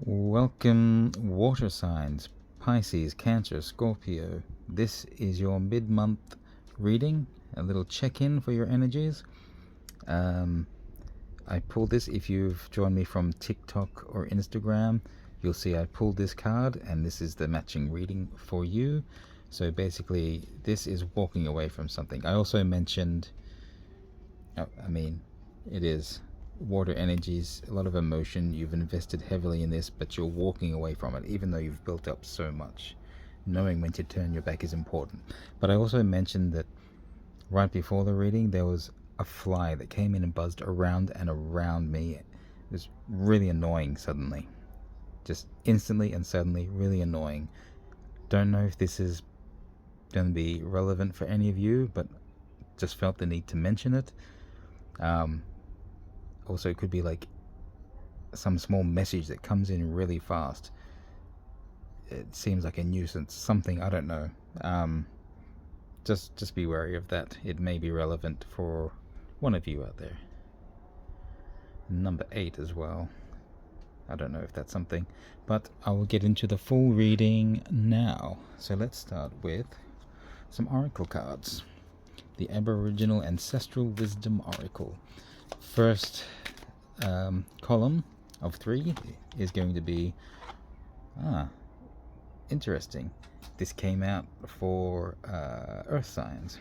Welcome, water signs, Pisces, Cancer, Scorpio. This is your mid-month reading, a little check-in for your energies. I pulled this. If you've joined me from TikTok or Instagram, you'll see I pulled this card, and this is the matching reading for you. So basically, this is walking away from something. I also mentioned, it is water energies, a lot of emotion. You've invested heavily in this, but you're walking away from it, even though you've built up so much. Knowing when to turn your back is important. But I also mentioned that right before the reading, there was a fly that came in and buzzed around and around me. It was really annoying suddenly. Just instantly and suddenly, really annoying. Don't know if this is going to be relevant for any of you, but just felt the need to mention it. Also, it could be like some small message that comes in really fast. It seems like a nuisance, something, I don't know. Just be wary of that. It may be relevant for one of you out there. Number 8 as well. I don't know if that's something, but I will get into the full reading now. So let's start with some oracle cards. The Aboriginal Ancestral Wisdom Oracle. First column of 3 is going to be interesting. This came out for earth signs.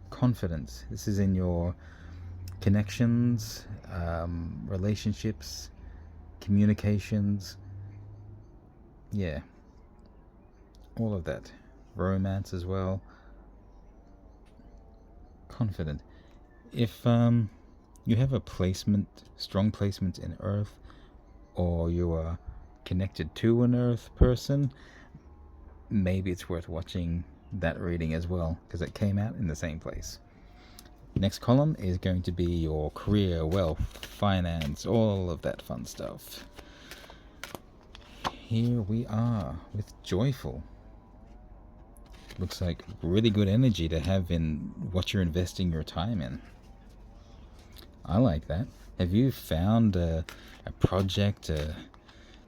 Confidence. This is in your connections, relationships, communications, all of that. Romance as well. Confident. If you have a placement, strong placement in earth, or you are connected to an earth person, maybe it's worth watching that reading as well, because it came out in the same place. Next column is going to be your career, wealth, finance, all of that fun stuff. Here we are with joyful. Looks like really good energy to have in what you're investing your time in. I like that. Have you found a project,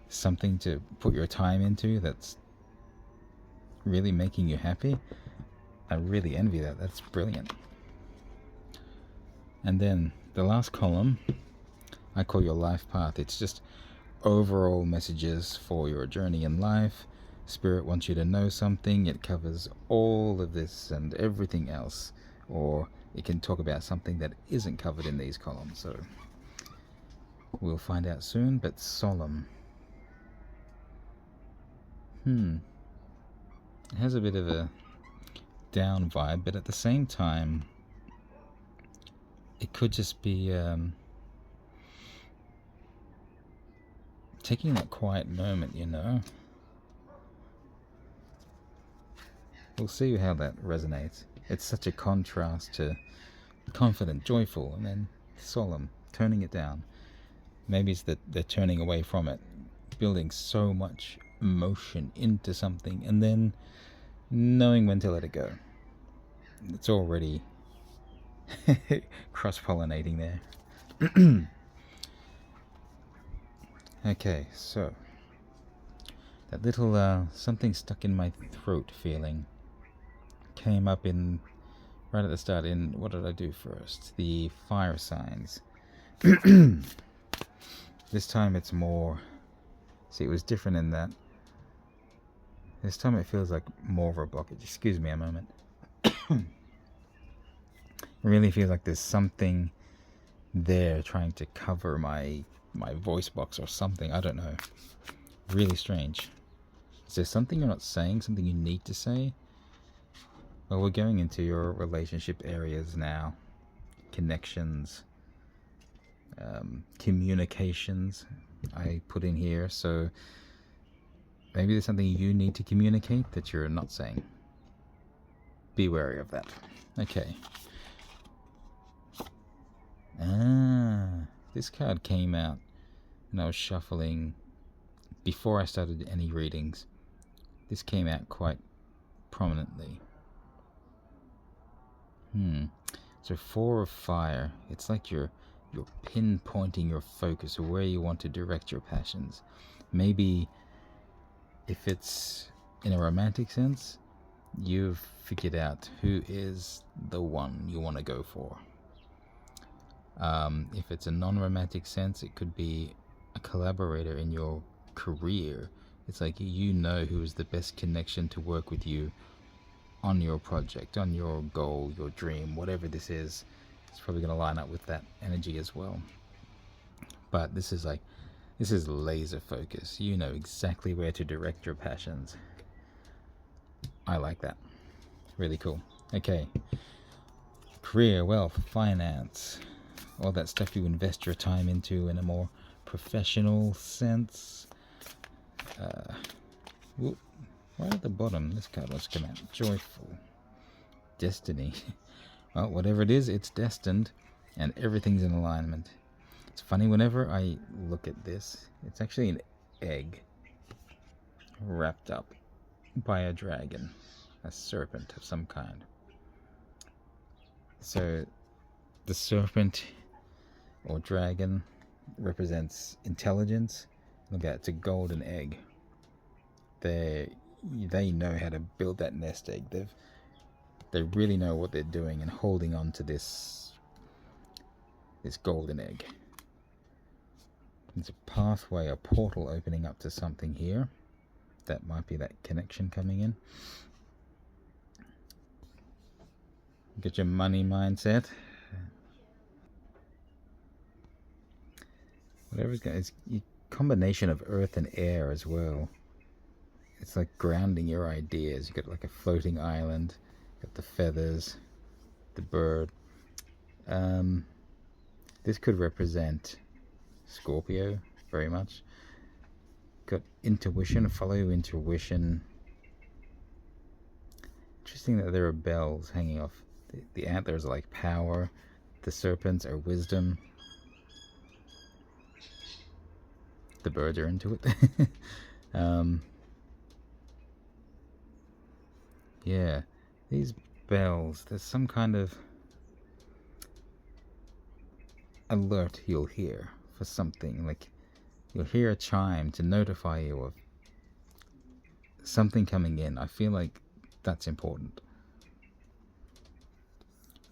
something to put your time into that's really making you happy? I really envy that. That's brilliant. And then the last column, I call your life path. It's just overall messages for your journey in life. Spirit wants you to know something. It covers all of this and everything else. Or it can talk about something that isn't covered in these columns. So we'll find out soon, but solemn. It has a bit of a down vibe, but at the same time, it could just be taking that quiet moment, We'll see how that resonates. It's such a contrast to confident, joyful, and then solemn, turning it down. Maybe it's that they're turning away from it, building so much emotion into something, and then knowing when to let it go. It's already cross-pollinating there. Okay, so that little something stuck in my throat feeling came up in right at the start. In what did I do first? The fire signs. This time it's more, see, it was different in that this time it feels like more of a blockage. Excuse me a moment. It really feels like there's something there trying to cover my voice box or something. I don't know. Really strange. Is there something you're not saying? Something you need to say? Well, we're going into your relationship areas now. Connections. Communications. I put in here. So maybe there's something you need to communicate that you're not saying. Be wary of that. Okay. This card came out and I was shuffling before I started any readings. This came out quite prominently. So 4 of fire. It's like you're you're pinpointing your focus or where you want to direct your passions. Maybe if it's in a romantic sense, you've figured out who is the one you want to go for. If it's a non-romantic sense, it could be a collaborator in your career. It's like you know who is the best connection to work with you on your project, on your goal, your dream, whatever this is. It's probably going to line up with that energy as well. But this is laser focus. You know exactly where to direct your passions. I like that. Really cool. Okay. Career, wealth, finance, all that stuff you invest your time into in a more professional sense. Right at the bottom, this card wants to come out. Joyful. Destiny. Well, whatever it is, it's destined, and everything's in alignment. It's funny, whenever I look at this, it's actually an egg wrapped up by a dragon, a serpent of some kind. So the serpent or dragon represents intelligence. Look at it, it's a golden egg. They know how to build that nest egg. They really know what they're doing and holding on to this golden egg. There's a pathway, a portal opening up to something here. That might be that connection coming in. Get your money mindset. Whatever's going, it's a combination of earth and air as well. It's like grounding your ideas. You got like a floating island, got the feathers, the bird. This could represent Scorpio very much. Got intuition, follow your intuition. Interesting that there are bells hanging off. The antlers are like power, the serpents are wisdom. The birds are into it. Yeah, these bells, there's some kind of alert you'll hear for something. Like you'll hear a chime to notify you of something coming in. I feel like that's important.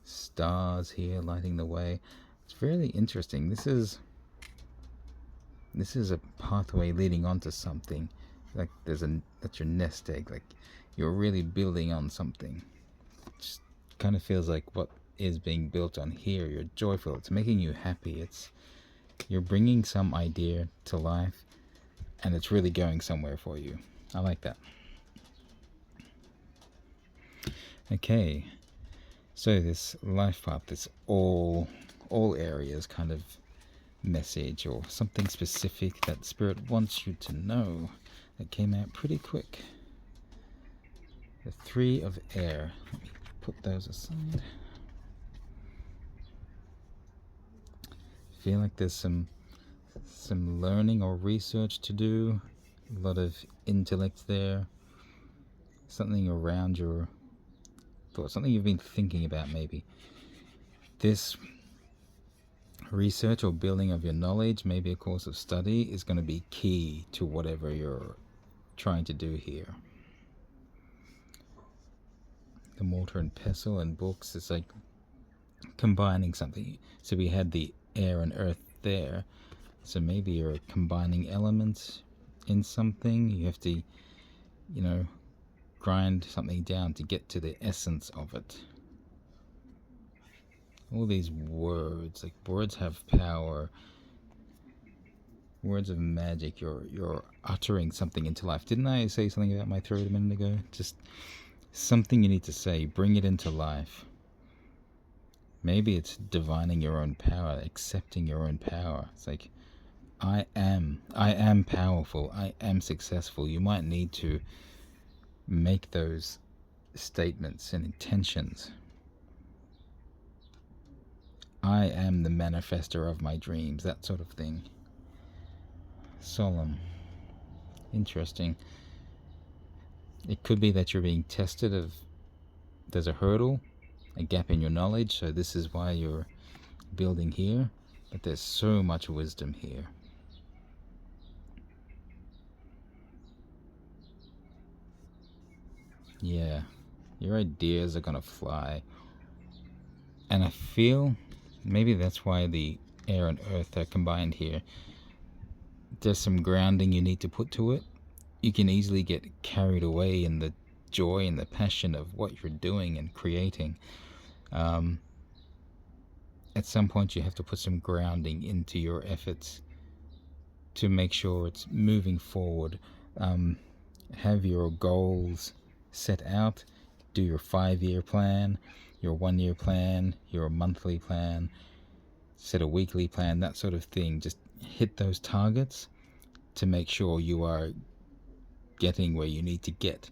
Stars here lighting the way. It's really interesting. This is a pathway leading onto something. Like that's your nest egg. Like you're really building on something. It just kind of feels like what is being built on here. You're joyful. It's making you happy. You're bringing some idea to life, and it's really going somewhere for you. I like that. Okay, so this life path, this all areas kind of message or something specific that Spirit wants you to know, that came out pretty quick. The 3 of air. Let me put those aside. Feel like there's some learning or research to do. A lot of intellect there. Something around your thoughts. Something you've been thinking about maybe. This research or building of your knowledge, maybe a course of study, is going to be key to whatever you're trying to do here. The mortar and pestle and books, it's like combining something. So we had the air and earth there, so maybe you're combining elements in something. You have to, grind something down to get to the essence of it. All these words, like words have power, words of magic. You're uttering something into life. Didn't I say something about my throat a minute ago? Just something you need to say, bring it into life. Maybe it's divining your own power, accepting your own power. It's like, I am powerful, I am successful. You might need to make those statements and intentions. I am the manifester of my dreams, that sort of thing. Solemn. Interesting. It could be that you're being tested there's a hurdle, a gap in your knowledge, so this is why you're building here. But there's so much wisdom here. Yeah, your ideas are gonna fly. And I feel maybe that's why the air and earth are combined here. There's some grounding you need to put to it. You can easily get carried away in the joy and the passion of what you're doing and creating. At some point you have to put some grounding into your efforts to make sure it's moving forward. Have your goals set out. Do your 5-year plan, your 1-year plan, your monthly plan, set a weekly plan, that sort of thing. Just hit those targets to make sure you are getting where you need to get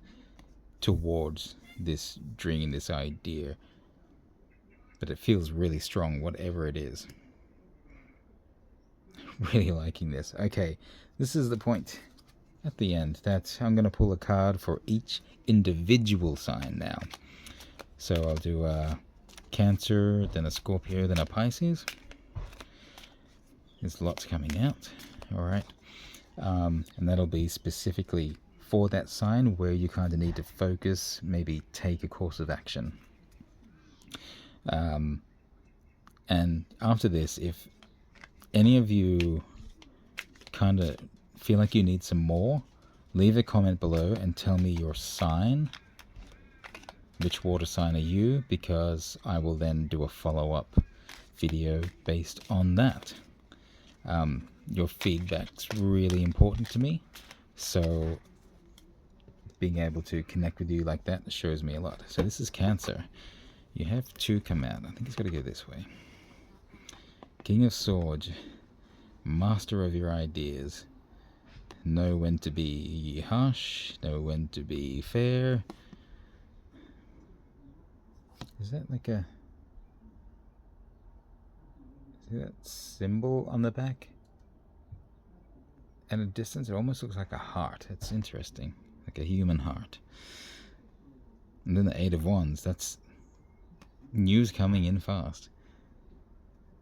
towards this dream, this idea. But it feels really strong, whatever it is. Really liking this. Okay, this is the point at the end that I'm going to pull a card for each individual sign now. So I'll do a Cancer, then a Scorpio, then a Pisces. There's lots coming out. Alright. And that'll be specifically for that sign where you kind of need to focus, maybe take a course of action. And after this, if any of you kind of feel like you need some more, leave a comment below and tell me your sign. Which water sign are you? Because I will then do a follow-up video based on that. Your feedback's really important to me, so being able to connect with you like that shows me a lot. So this is Cancer. You have 2 come out. I think it's got to go this way. King of Swords, master of your ideas. Know when to be harsh, know when to be fair. Is that like a... see that symbol on the back? At a distance, it almost looks like a heart. It's interesting. Like a human heart. And then the 8 of Wands. That's news coming in fast.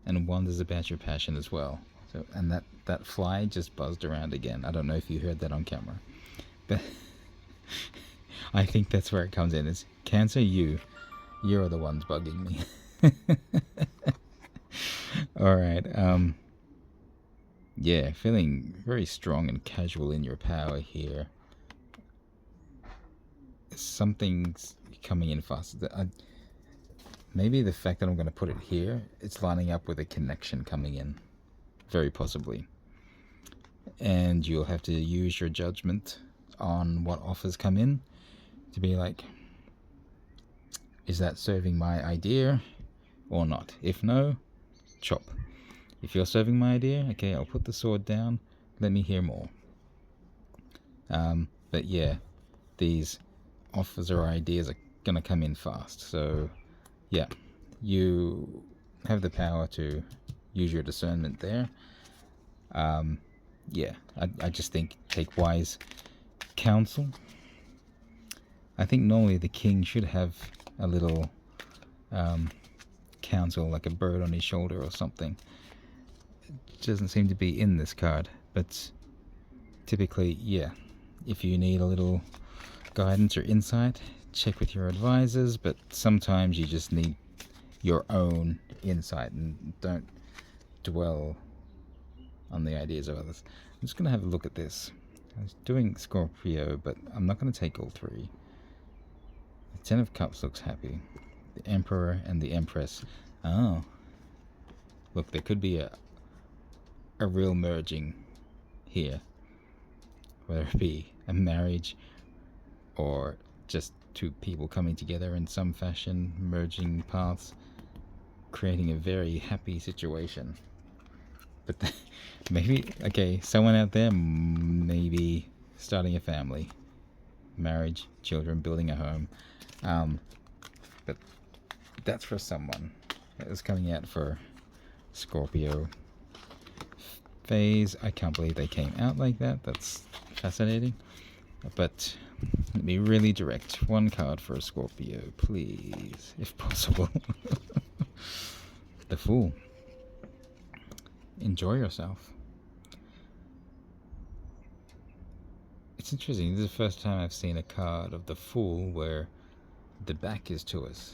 And wonders about your passion as well. So, and that fly just buzzed around again. I don't know if you heard that on camera. But I think that's where it comes in. It's Cancer, you're the ones bugging me. Alright, yeah, feeling very strong and casual in your power here. Something's coming in fast. Maybe the fact that I'm going to put it here, it's lining up with a connection coming in. Very possibly. And you'll have to use your judgment on what offers come in to be like, is that serving my idea or not? If no, chop. If you're serving my idea, okay, I'll put the sword down. Let me hear more. But yeah, these offers or ideas are going to come in fast. So yeah, you have the power to use your discernment there. Yeah, I just think take wise counsel. I think normally the king should have a little counsel, like a bird on his shoulder or something. It doesn't seem to be in this card, but typically, yeah, if you need a little guidance or insight, check with your advisors, but sometimes you just need your own insight and don't dwell on the ideas of others. I'm just going to have a look at this. I was doing Scorpio, but I'm not going to take all 3. The 10 of Cups looks happy. The Emperor and the Empress. Oh. Look, there could be a real merging here. Whether it be a marriage or just 2 people coming together in some fashion, merging paths, creating a very happy situation. But maybe, okay, someone out there maybe starting a family, marriage, children, building a home. But that's for someone. That was coming out for Scorpio phase. I can't believe they came out like that. That's fascinating. But let me really direct. 1 card for a Scorpio, please, if possible. The Fool. enjoy yourself. It's interesting, this is the first time I've seen a card of the Fool where the back is to us.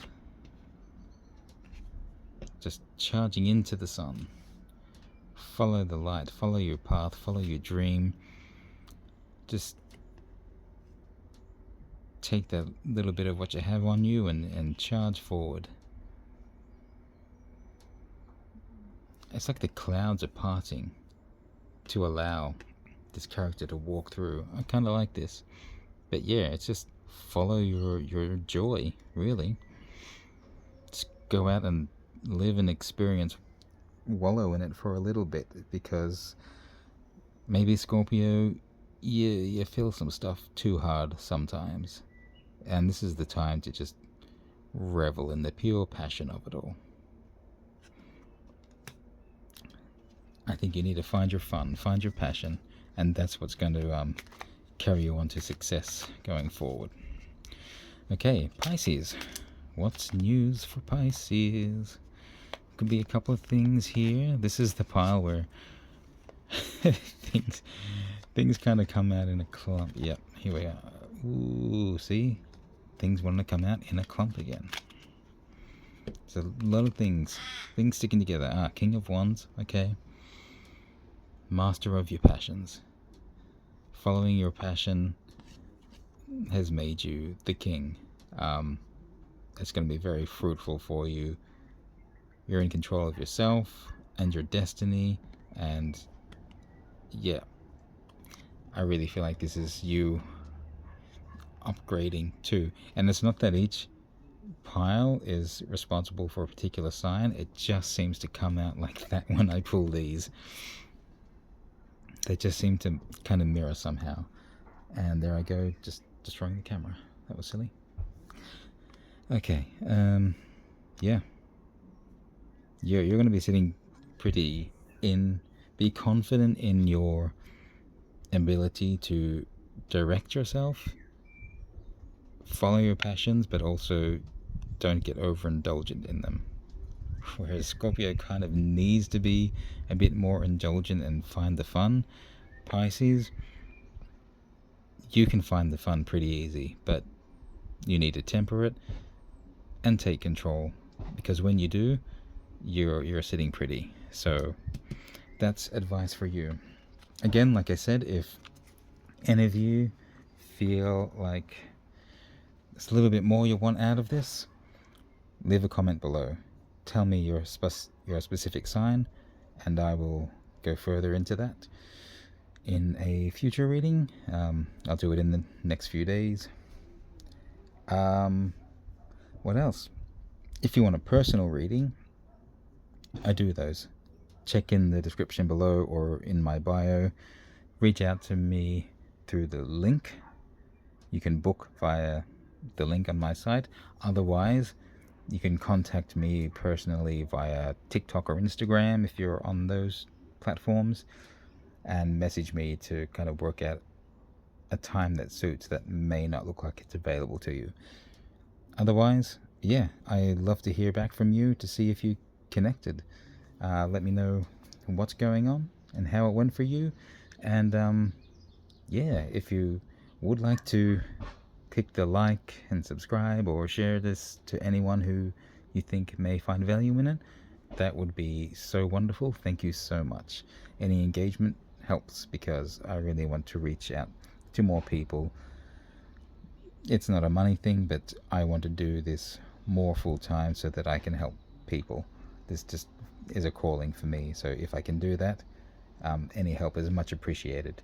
Just charging into the sun. Follow the light, follow your path, follow your dream. Just take that little bit of what you have on you and charge forward. It's like the clouds are parting to allow this character to walk through. I kind of like this. But yeah, it's just follow your joy, really. Just go out and live an experience, wallow in it for a little bit, because maybe Scorpio, you feel some stuff too hard sometimes, and this is the time to just revel in the pure passion of it all. I think you need to find your fun, find your passion, and that's what's going to carry you on to success going forward. Okay, Pisces. What's news for Pisces? Could be a couple of things here. This is the pile where things kind of come out in a clump. Yep, here we are. Ooh, see? Things want to come out in a clump again. There's a lot of things sticking together. King of Wands, okay. Master of your passions. Following your passion has made you the king. It's going to be very fruitful for you. You're in control of yourself and your destiny, and yeah, I really feel like this is you upgrading too. And it's not that each pile is responsible for a particular sign, it just seems to come out like that when I pull these. They just seem to kind of mirror somehow. And there I go, just destroying the camera. That was silly. Okay, yeah. You're going to be sitting pretty in. Be confident in your ability to direct yourself. Follow your passions, but also don't get overindulgent in them. Whereas Scorpio kind of needs to be a bit more indulgent and find the fun. Pisces, you can find the fun pretty easy, but you need to temper it and take control, because when you do, you're sitting pretty. So that's advice for you. Again, like I said, if any of you feel like there's a little bit more you want out of this, leave a comment below. Tell me your specific sign, and I will go further into that in a future reading. I'll do it in the next few days. What else? If you want a personal reading, I do those. Check in the description below or in my bio. Reach out to me through the link. You can book via the link on my site. Otherwise, you can contact me personally via TikTok or Instagram if you're on those platforms, and message me to kind of work out a time that suits that may not look like it's available to you. Otherwise, yeah, I'd love to hear back from you to see if you connected. Let me know what's going on and how it went for you. And yeah, if you would like to click the like and subscribe or share this to anyone who you think may find value in it, that would be so wonderful. Thank you so much. Any engagement helps, because I really want to reach out to more people. It's not a money thing, but I want to do this more full time so that I can help people. This just is a calling for me, so if I can do that, any help is much appreciated.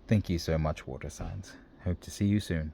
Thank you so much, water signs. Hope to see you soon.